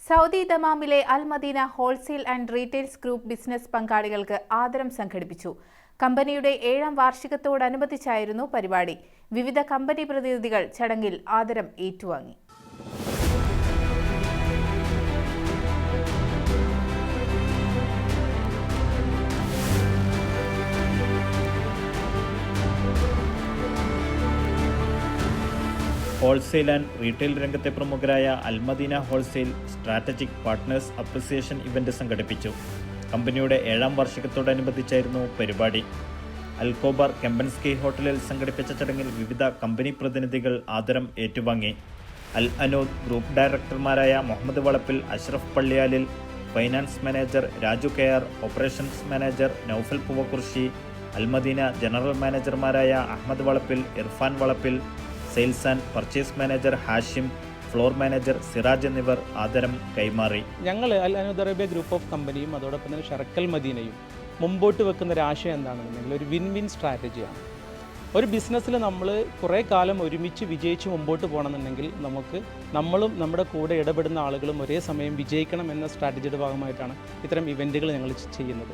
Saudi ദമാമിലെ Al Madina wholesale and retails group business പങ്കാളികൾക്ക് ആദരം സംഘടിപ്പിച്ചു. കമ്പനിയുടെ 7ാം വാർഷികത്തോടനുബന്ധിച്ചായിരുന്നു പരിപാടി. വിവിധ കമ്പനി പ്രതിനിധികൾ ചടങ്ങിൽ ആദരം ഏറ്റുവാങ്ങി. ഹോൾസെയിൽ ആൻഡ് റീറ്റെയിൽ രംഗത്തെ പ്രമുഖരായ Al Madina wholesale strategic partners appreciation event സംഘടിപ്പിച്ചു. കമ്പനിയുടെ 7ാം വാർഷികത്തോടനുബന്ധിച്ചായിരുന്നു പരിപാടി. അൽകോബാർ കെമ്പൻസ്കി ഹോട്ടലിൽ സംഘടിപ്പിച്ച ചടങ്ങിൽ വിവിധ കമ്പനി പ്രതിനിധികൾ ആദരം ഏറ്റുവാങ്ങി. അൽ അനൂദ് ഗ്രൂപ്പ് ഡയറക്ടർമാരായ Muhammad Valappil, Ashraf Palliyalil, finance manager Raju KR, operations manager Noufal Poovakkurissi, Al Madina general മാനേജർമാരായ Ahammed Valappil, Irfan Valappil, sales and purchase manager Hashim, floor manager Siraj എന്നിവർ ആദരം കൈമാറി. ഞങ്ങൾ Al Anood Arabia group of കമ്പനിയും അതോടൊപ്പം തന്നെ ഷർക്കൽ മദീനയും മുമ്പോട്ട് വെക്കുന്ന ഒരു ആശയം എന്താണെന്നുണ്ടെങ്കിൽ ഒരു വിൻ വിൻ സ്ട്രാറ്റജിയാണ്. ഒരു ബിസിനസ്സിൽ നമ്മൾ കുറേ കാലം ഒരുമിച്ച് വിജയിച്ച് മുമ്പോട്ട് പോകണമെന്നുണ്ടെങ്കിൽ നമ്മളും നമ്മുടെ കൂടെ ഇടപെടുന്ന ആളുകളും ഒരേ സമയം വിജയിക്കണം എന്ന സ്ട്രാറ്റജിയുടെ ഭാഗമായിട്ടാണ് ഇത്തരം ഇവൻറ്റുകൾ ഞങ്ങൾ ചെയ്യുന്നത്.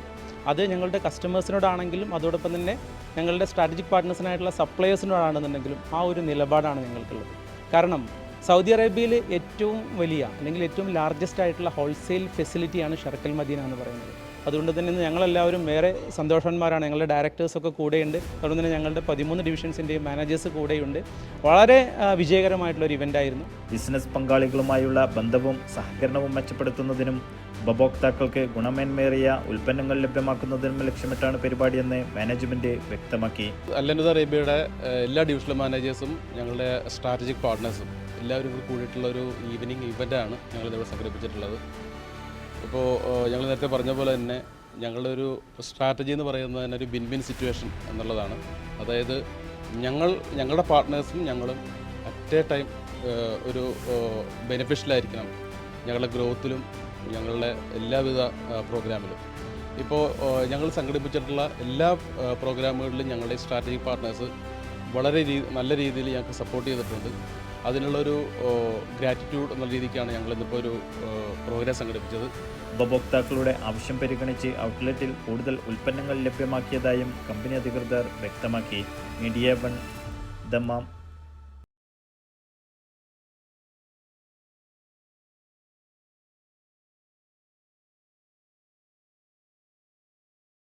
അത് ഞങ്ങളുടെ കസ്റ്റമേഴ്സിനോടാണെങ്കിലും അതോടൊപ്പം തന്നെ ഞങ്ങളുടെ സ്ട്രാറ്റജിക് പാർട്ട്നേഴ്സിനായിട്ടുള്ള സപ്ലയേഴ്സിനോടാണെന്നുണ്ടെങ്കിലും ആ ഒരു നിലപാടാണ് ഞങ്ങൾക്കുള്ളത്. കാരണം സൗദി അറേബ്യയിൽ ഏറ്റവും വലിയ അല്ലെങ്കിൽ ഏറ്റവും ലാർജസ്റ്റ് ആയിട്ടുള്ള ഹോൾസെയിൽ ഫെസിലിറ്റിയാണ് ഷർക്കൽ മദീന എന്ന് പറയുന്നത്. അതുകൊണ്ട് തന്നെ ഞങ്ങളെല്ലാവരും വേറെ സന്തോഷവാന്മാരാണ്. ഞങ്ങളുടെ ഡയറക്ടേഴ്സൊക്കെ കൂടെയുണ്ട്. അതുകൊണ്ട് തന്നെ ഞങ്ങളുടെ 13 ഡിവിഷൻസിൻ്റെയും മാനേജേഴ്സ് കൂടെയുണ്ട്. വളരെ വിജയകരമായിട്ടുള്ളൊരു ഇവൻ്റായിരുന്നു. ബിസിനസ് പങ്കാളികളുമായുള്ള ബന്ധവും സഹകരണവും മെച്ചപ്പെടുത്തുന്നതിനും ഉപഭോക്താക്കൾക്ക് ഗുണമേന്മേറിയ ഉൽപ്പന്നങ്ങൾ ലഭ്യമാക്കുന്നതിനും ലക്ഷ്യമിട്ടാണ് പരിപാടിയെന്ന് മാനേജ്മെന്റ് വ്യക്തമാക്കി. അൽ അനൂദ് അറേബ്യയുടെ എല്ലാ ഡിവിഷണൽ മാനേജേഴ്സും ഞങ്ങളുടെ സ്ട്രാറ്റജിക് പാർട്ട്നേഴ്സും എല്ലാവരും കൂടിയിട്ടുള്ള ഒരു ഈവനിങ് ഇവൻ്റാണ് ഞങ്ങളിവിടെ സംഘടിപ്പിച്ചിട്ടുള്ളത്. ഇപ്പോൾ ഞങ്ങൾ നേരത്തെ പറഞ്ഞ പോലെ തന്നെ ഞങ്ങളുടെ ഒരു സ്ട്രാറ്റജി എന്ന് പറയുന്നത് തന്നെ ഒരു വിൻ വിൻ സിറ്റുവേഷൻ എന്നുള്ളതാണ്. അതായത് ഞങ്ങളുടെ പാർട്ട്നേഴ്സും ഞങ്ങളും അറ്റ് എ ടൈം ഒരു ബെനിഫിഷ്യലായിരിക്കണം ഞങ്ങളുടെ ഗ്രോത്തിലും ഞങ്ങളുടെ എല്ലാവിധ പ്രോഗ്രാമിലും. ഇപ്പോൾ ഞങ്ങൾ സംഘടിപ്പിച്ചിട്ടുള്ള എല്ലാ പ്രോഗ്രാമുകളിലും ഞങ്ങളുടെ സ്ട്രാറ്റജിക് പാർട്ട്നേഴ്സ് വളരെ നല്ല രീതിയിൽ ഞങ്ങൾക്ക് സപ്പോർട്ട് ചെയ്തിട്ടുണ്ട്. അതിനുള്ളൊരു ഗ്രാറ്റിറ്റ്യൂഡ് എന്ന രീതിക്കാണ് ഞങ്ങൾ ഇന്നിപ്പോൾ ഒരു പ്രോഗ്രാം സംഘടിപ്പിച്ചത്. ഉപഭോക്താക്കളുടെ ആവശ്യം പരിഗണിച്ച് ഔട്ട്ലെറ്റിൽ കൂടുതൽ ഉൽപ്പന്നങ്ങൾ ലഭ്യമാക്കിയതായും കമ്പനി അധികൃതർ വ്യക്തമാക്കി. Media 1 Dammam.